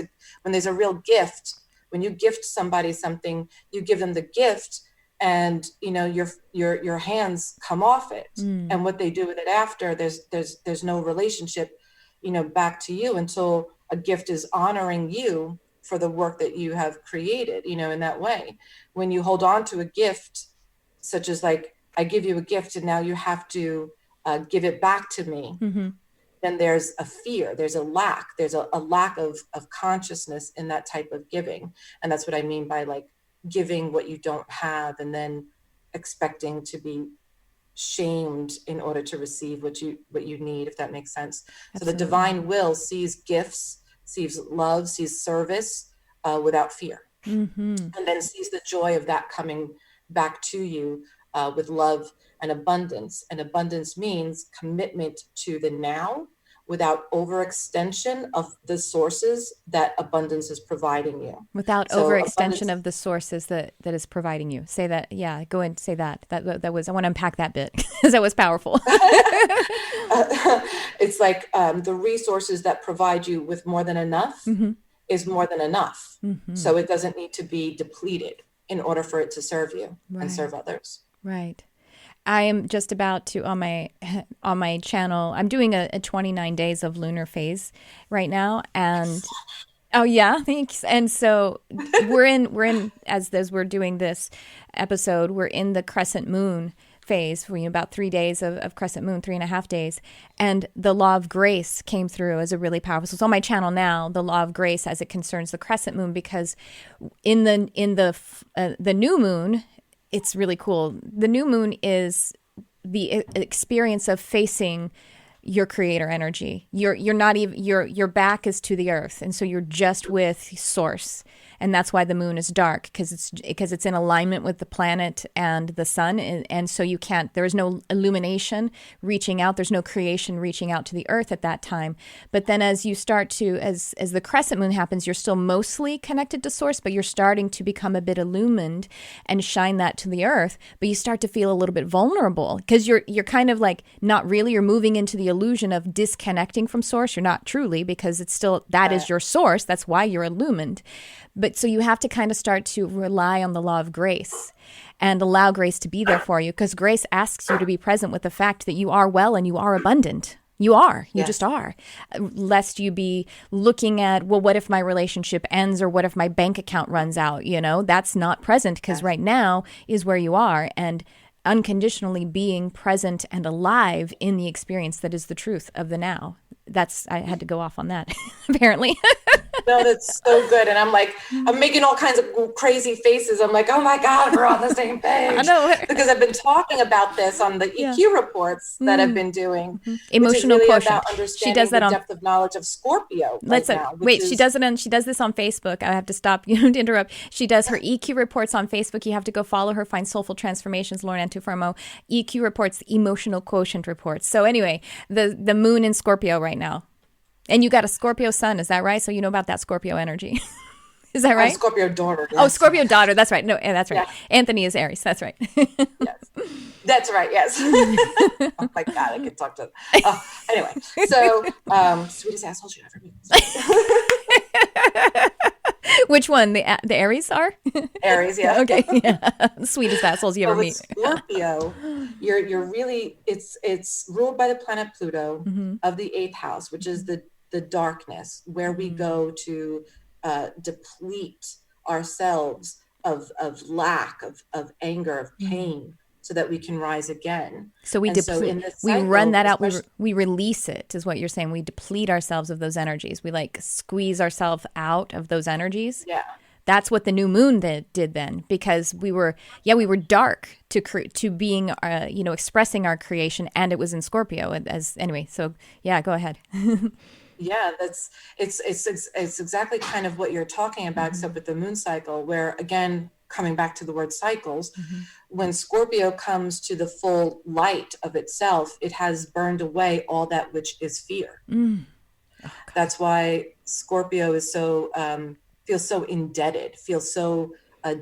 a real gift, when you gift somebody something, you give them the gift, and your hands come off it, and what they do with it after, there's no relationship back to you until a gift is honoring you for the work that you have created, in that way. When you hold on to a gift, such as like, I give you a gift and now you have to give it back to me, then there's a fear, there's a lack of consciousness in that type of giving. And that's what I mean by like giving what you don't have and then expecting to be shamed in order to receive what you need, if that makes sense. Absolutely. So the divine will sees gifts, sees love, sees service without fear, and then sees the joy of that coming back to you with love and abundance. And abundance means commitment to the now without overextension of the sources that abundance is providing you. Without overextension of the sources that is providing you. Say that. Yeah, go and say that. That was, I want to unpack that bit because that was powerful. It's like the resources that provide you with more than enough is more than enough. So it doesn't need to be depleted in order for it to serve you and serve others. Right. I am just about to on my channel. I'm doing a 29 days of lunar phase right now, and oh yeah, thanks. And so we're in as we're doing this episode, we're in the crescent moon phase for about 3 days of crescent moon, 3.5 days, and the law of grace came through as a really powerful. So it's on my channel now, the law of grace as it concerns the crescent moon, because in the new moon. It's really cool. The new moon is the experience of facing your creator energy. You're not even your back is to the earth, and so you're just with source. And that's why the moon is dark, because it's in alignment with the planet and the sun, and so there is no illumination reaching out. There's no creation reaching out to the earth at that time. But then as you start to, as the crescent moon happens, you're still mostly connected to source, but you're starting to become a bit illumined and shine that to the earth. But you start to feel a little bit vulnerable because you're kind of like not really. You're moving into the illusion of disconnecting from source. You're not truly, because it's still that is your source. That's why you're illumined. But so you have to kind of start to rely on the law of grace and allow grace to be there for you, because grace asks you to be present with the fact that you are well and you are abundant. You are. You just are. Lest you be looking at, well, what if my relationship ends, or what if my bank account runs out? That's not present, because right now is where you are. And unconditionally being present and alive in the experience that is the truth of the now. I had to go off on that, apparently. No, that's so good. And I'm like, I'm making all kinds of crazy faces. I'm like, oh my God, we're on the same page. I know. Because I've been talking about this on the EQ reports that I've been doing. Emotional which is really quotient. about understanding the depth of knowledge of Scorpio now. She does this on Facebook. I have to stop you to interrupt. She does her EQ reports on Facebook. You have to go follow her, find Soulful Transformations, Lauren Antuofermo. EQ reports, emotional quotient reports. So anyway, the moon in Scorpio right now. And you got a Scorpio sun, is that right? So you know about that Scorpio energy. Is that right? Scorpio daughter. Yes. Oh, Scorpio daughter. That's right. No, that's right. Yeah. Anthony is Aries. That's right. Yes. That's right. Yes. Oh my God, I could talk to. Anyway, so sweetest assholes you ever meet. Which one? The Aries are? Aries, yeah. Okay. Yeah. Sweetest assholes you ever meet. Scorpio, you're really it's ruled by the planet Pluto of the 8th house, which is the darkness, where we go to deplete ourselves of lack, of anger, of pain, so that we can rise again. So we deplete. We run that out. We release it, is what you're saying. We deplete ourselves of those energies. We like squeeze ourselves out of those energies. Yeah. That's what the new moon did then, because we were dark to being, expressing our creation, and it was in Scorpio. Anyway, so yeah, go ahead. Yeah, it's exactly kind of what you're talking about, except with the moon cycle, where again, coming back to the word cycles, when Scorpio comes to the full light of itself, it has burned away all that which is fear. That's why Scorpio is so feels so indebted, feels so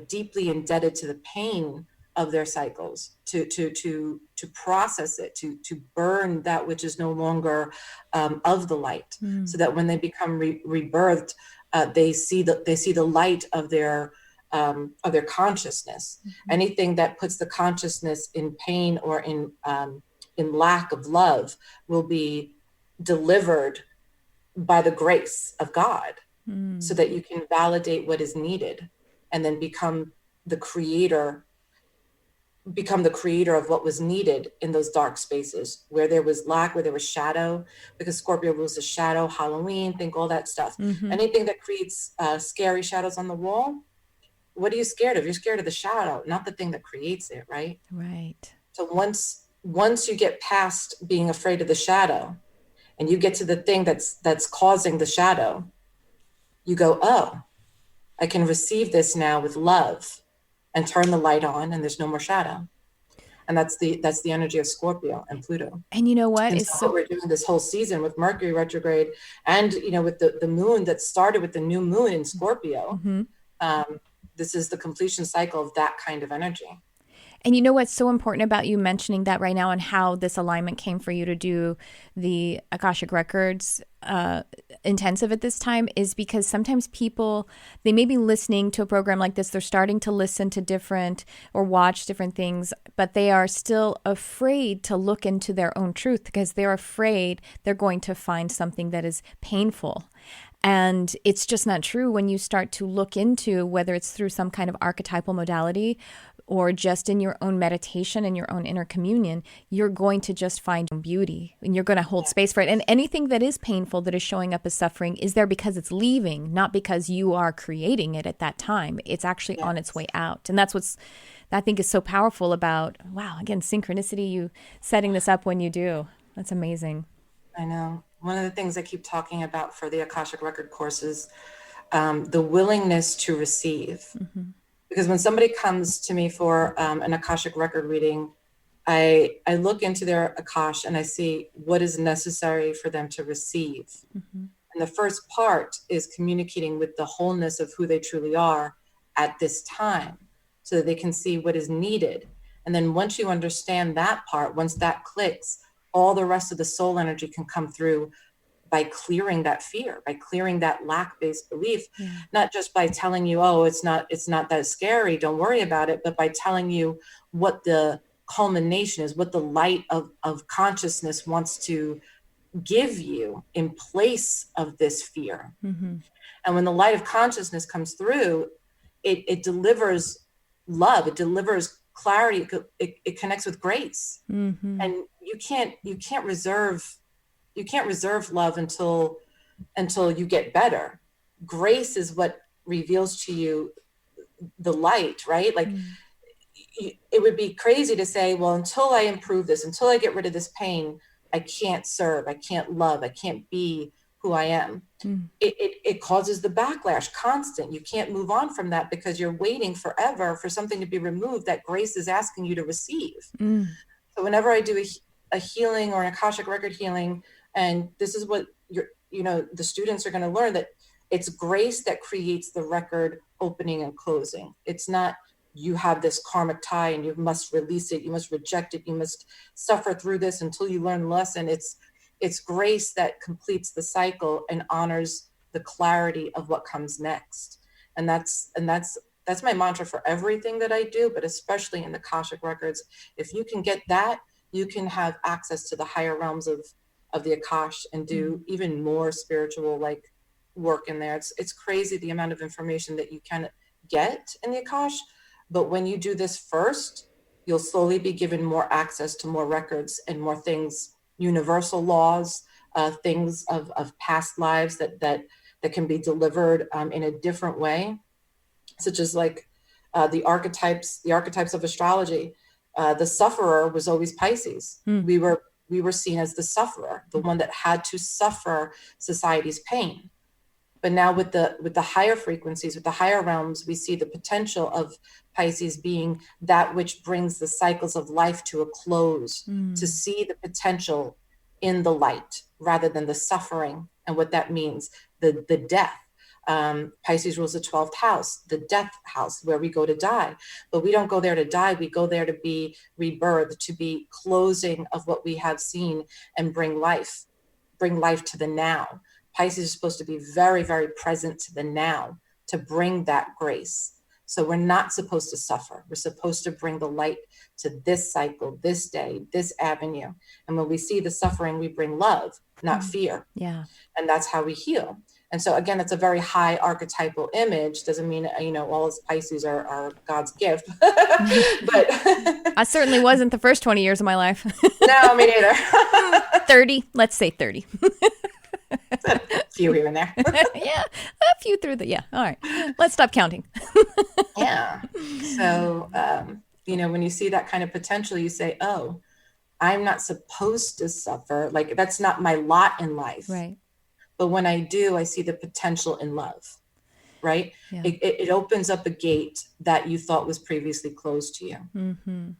deeply indebted to the pain of their cycles, to process it, to burn that which is no longer of the light, so that when they become rebirthed, they see the light of their consciousness. Anything that puts the consciousness in pain or in lack of love will be delivered by the grace of God, so that you can validate what is needed, and then become the creator of what was needed in those dark spaces where there was lack, where there was shadow, because Scorpio rules the shadow, Halloween, think all that stuff. Anything that creates scary shadows on the wall, what are you scared of? You're scared of the shadow, not the thing that creates it, right? Right. So once you get past being afraid of the shadow and you get to the thing that's causing the shadow, you go, oh, I can receive this now with love, and turn the light on, and there's no more shadow. And that's the energy of Scorpio and Pluto. And you know what? And so what we're doing this whole season with Mercury retrograde, and with the moon that started with the new moon in Scorpio, this is the completion cycle of that kind of energy. And you know what's so important about you mentioning that right now, and how this alignment came for you to do the Akashic Records intensive at this time, is because sometimes people, they may be listening to a program like this, they're starting to listen to different or watch different things, but they are still afraid to look into their own truth, because they're afraid they're going to find something that is painful. And it's just not true. When you start to look into, whether it's through some kind of archetypal modality or just in your own meditation and your own inner communion, you're going to just find beauty, and you're going to hold space for it. And anything that is painful, that is showing up as suffering, is there because it's leaving, not because you are creating it at that time. It's actually on its way out. And that's what's, I think, is so powerful about, wow, again, synchronicity, you setting this up when you do. That's amazing. I know. One of the things I keep talking about for the Akashic Record courses, the willingness to receive. Because when somebody comes to me for an Akashic Record reading, I look into their Akash and I see what is necessary for them to receive. And the first part is communicating with the wholeness of who they truly are at this time, so that they can see what is needed. And then once you understand that part, once that clicks, all the rest of the soul energy can come through by clearing that fear, by clearing that lack-based belief, not just by telling you, oh, it's not that scary, don't worry about it, but by telling you what the culmination is, what the light of consciousness wants to give you in place of this fear. And when the light of consciousness comes through, it delivers love, it delivers clarity. It connects with grace. And you can't reserve love until you get better. Grace is what reveals to you the light, right? Like it would be crazy to say, well, until I improve this, until I get rid of this pain, I can't serve, I can't love, I can't be who I am. It causes the backlash constant. You can't move on from that because you're waiting forever for something to be removed that grace is asking you to receive. So whenever I do a healing or an Akashic record healing, and this is what the students are going to learn, that it's grace that creates the record opening and closing. It's not you have this karmic tie and you must release it, you must reject it, you must suffer through this until you learn the lesson. It's grace that completes the cycle and honors the clarity of what comes next. And that's my mantra for everything that I do, but especially in the Akashic records. If you can get that, you can have access to the higher realms of the Akash and do even more spiritual like work in there. It's crazy the amount of information that you can get in the Akash. But when you do this first, you'll slowly be given more access to more records and more things, universal laws, things of past lives that can be delivered in a different way, such as like the archetypes of astrology. The sufferer was always Pisces. We were seen as the sufferer, the one that had to suffer society's pain. But now with the higher frequencies, with the higher realms, we see the potential of Pisces being that which brings the cycles of life to a close, to see the potential in the light rather than the suffering and what that means, the death. Pisces rules the 12th house, the death house, where we go to die. But we don't go there to die. We go there to be rebirthed, to be closing of what we have seen and bring life to the now. Pisces is supposed to be very, very present to the now, to bring that grace. So we're not supposed to suffer. We're supposed to bring the light to this cycle, this day, this avenue. And when we see the suffering, we bring love, not fear. Yeah. And that's how we heal. And so again, it's a very high archetypal image. Doesn't mean, all his Pisces are God's gift. But I certainly wasn't the first 20 years of my life. No, me neither. 30, let's say 30. A few here and there. Yeah, a few through the, all right. Let's stop counting. Yeah. So, when you see that kind of potential, you say, oh, I'm not supposed to suffer. Like, that's not my lot in life. Right. But when I do, I see the potential in love, right? Yeah. It opens up a gate that you thought was previously closed to you. Mm-hmm.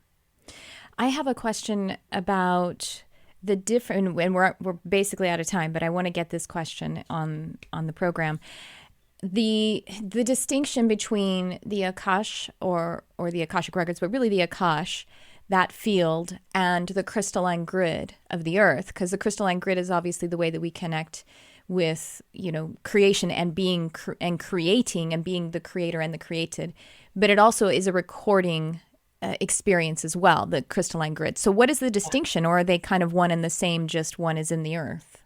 I have a question about the different, and we're basically out of time, but I want to get this question on the program. The distinction between the Akash or the Akashic Records, but really the Akash, that field, and the crystalline grid of the earth, because the crystalline grid is obviously the way that we connect with, creation and being and creating and being the creator and the created. But it also is a recording experience as well, the crystalline grid. So what is the distinction, or are they kind of one and the same, just one is in the earth?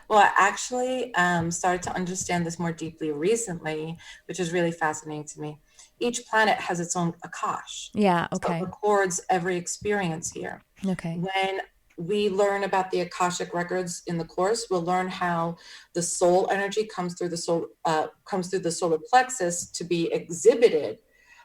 Well, I actually started to understand this more deeply recently, which is really fascinating to me. Each planet has its own Akash. Yeah, okay. So it records every experience here. Okay. When we learn about the Akashic records in the course, we'll learn how the soul energy comes through the solar plexus to be exhibited,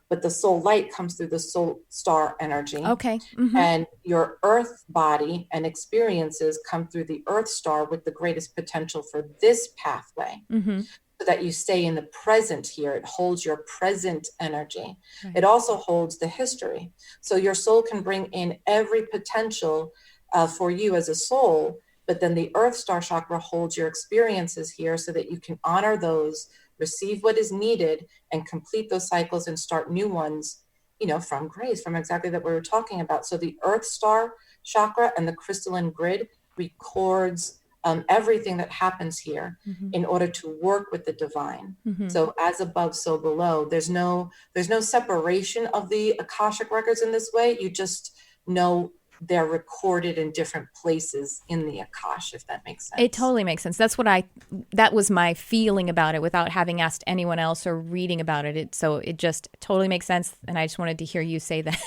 but the soul light comes through the soul star energy. Okay. Mm-hmm. And your earth body and experiences come through the earth star with the greatest potential for this pathway. Mm-hmm. So that you stay in the present here. It holds your present energy. Right. It also holds the history. So your soul can bring in every potential for you as a soul, but then the earth star chakra holds your experiences here so that you can honor those, receive what is needed, and complete those cycles and start new ones, from grace, from exactly that we were talking about. So the earth star chakra and the crystalline grid records everything that happens here in order to work with the divine. So as above, so below. There's no separation of the Akashic records in this way. You just know they're recorded in different places in the Akash, if that makes sense. It totally makes sense. That was my feeling about it without having asked anyone else or reading about it. So it just totally makes sense. And I just wanted to hear you say that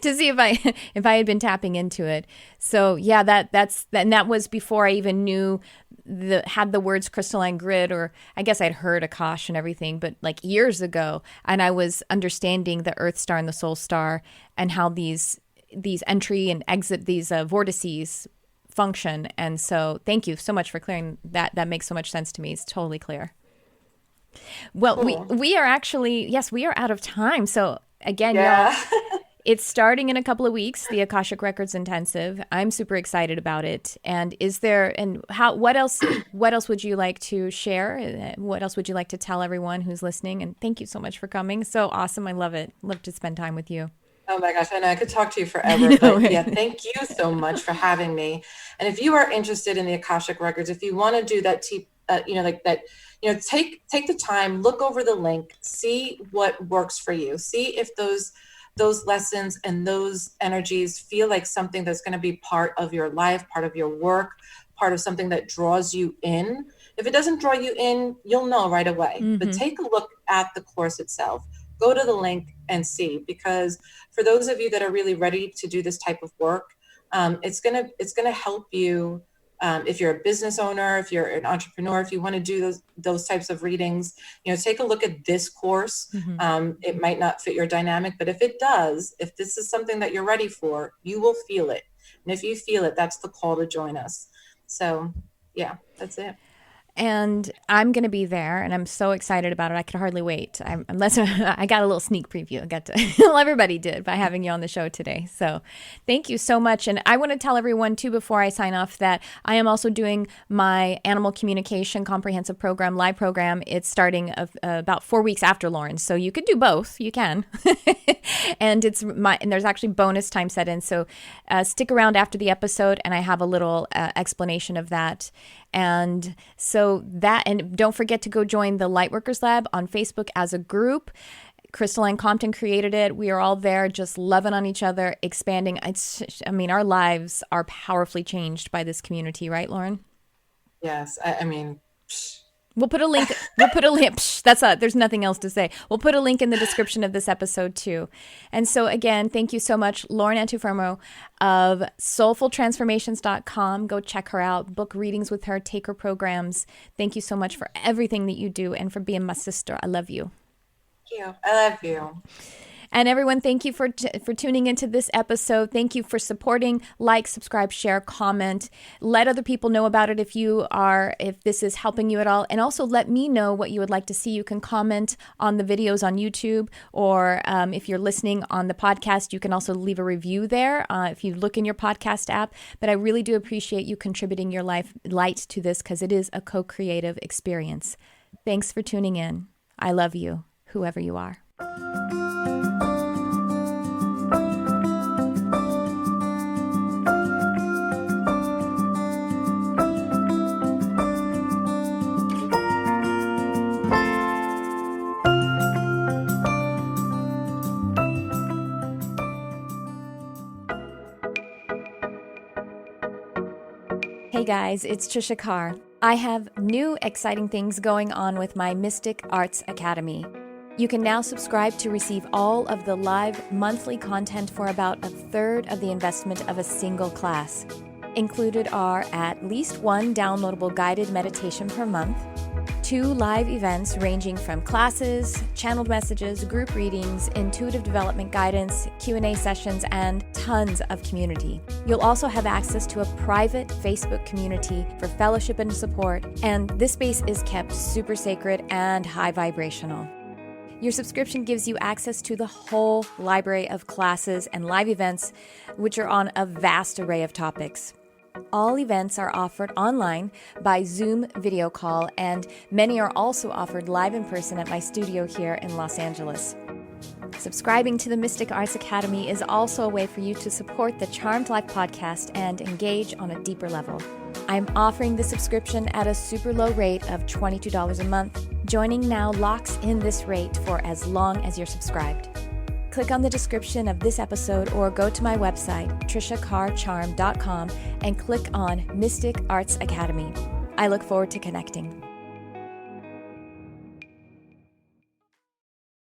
to see if I had been tapping into it. So yeah, that was before I even knew had the words crystalline grid, or I guess I'd heard Akash and everything, but like years ago, and I was understanding the Earth star and the Soul star and how these entry and exit, these vortices function. And so thank you so much for clearing that. That makes so much sense to me. It's totally clear. Well, cool. we are actually, yes, we are out of time. So again, y'all, it's starting in a couple of weeks, the Akashic Records Intensive. I'm super excited about it. And what else would you like to share? What else would you like to tell everyone who's listening? And thank you so much for coming. So awesome. I love it. Love to spend time with you. Oh my gosh, I know I could talk to you forever, but yeah, thank you so much for having me. And if you are interested in the Akashic Records, if you want to do that, take the time, look over the link, see what works for you, see if those lessons and those energies feel like something that's going to be part of your life, part of your work, part of something that draws you in. If it doesn't draw you in, you'll know right away. Mm-hmm. But take a look at the course itself. Go to the link and see, because for those of you that are really ready to do this type of work, it's gonna help you. If you're a business owner, if you're an entrepreneur, if you want to do those types of readings, take a look at this course. Mm-hmm. It might not fit your dynamic, but if it does, if this is something that you're ready for, you will feel it. And if you feel it, that's the call to join us. So yeah, that's it. And I'm going to be there, and I'm so excited about it. I could hardly wait. Unless I got a little sneak preview. I got to, well, everybody did by having you on the show today. So thank you so much. And I want to tell everyone, too, before I sign off, that I am also doing my Animal Communication Comprehensive Program, live program. It's starting about 4 weeks after Lauren's. So you could do both. You can. And there's actually bonus time set in. So stick around after the episode, and I have a little explanation of that. And so and don't forget to go join the Lightworkers Lab on Facebook as a group. Crystalline Compton created it. We are all there just loving on each other, expanding. Our lives are powerfully changed by this community, right, Lauren? Yes. We'll put a link. There's nothing else to say. We'll put a link in the description of this episode too. And so again, thank you so much, Lauren Antuofermo of soulfultransformations.com. Go check her out, book readings with her, take her programs. Thank you so much for everything that you do and for being my sister. I love you. Thank you. I love you. And everyone, thank you for tuning into this episode. Thank you for supporting. Like, subscribe, share, comment. Let other people know about it if this is helping you at all. And also let me know what you would like to see. You can comment on the videos on YouTube, or if you're listening on the podcast, you can also leave a review there if you look in your podcast app. But I really do appreciate you contributing your light to this, because it is a co-creative experience. Thanks for tuning in. I love you, whoever you are. Hey guys, it's Tricia Carr. I have new exciting things going on with my Mystic Arts Academy. You can now subscribe to receive all of the live monthly content for about a third of the investment of a single class. Included are at least one downloadable guided meditation per month, 2 live events ranging from classes, channeled messages, group readings, intuitive development guidance, Q&A sessions, and tons of community. You'll also have access to a private Facebook community for fellowship and support, and this space is kept super sacred and high vibrational. Your subscription gives you access to the whole library of classes and live events, which are on a vast array of topics. All events are offered online by Zoom video call, and many are also offered live in person at my studio here in Los Angeles. Subscribing to the Mystic Arts Academy is also a way for you to support the Charmed Life podcast and engage on a deeper level. I'm offering the subscription at a super low rate of $22 a month. Joining now locks in this rate for as long as you're subscribed. click on the description of this episode or go to my website, triciacarcharm.com, and click on Mystic Arts Academy. I look forward to connecting.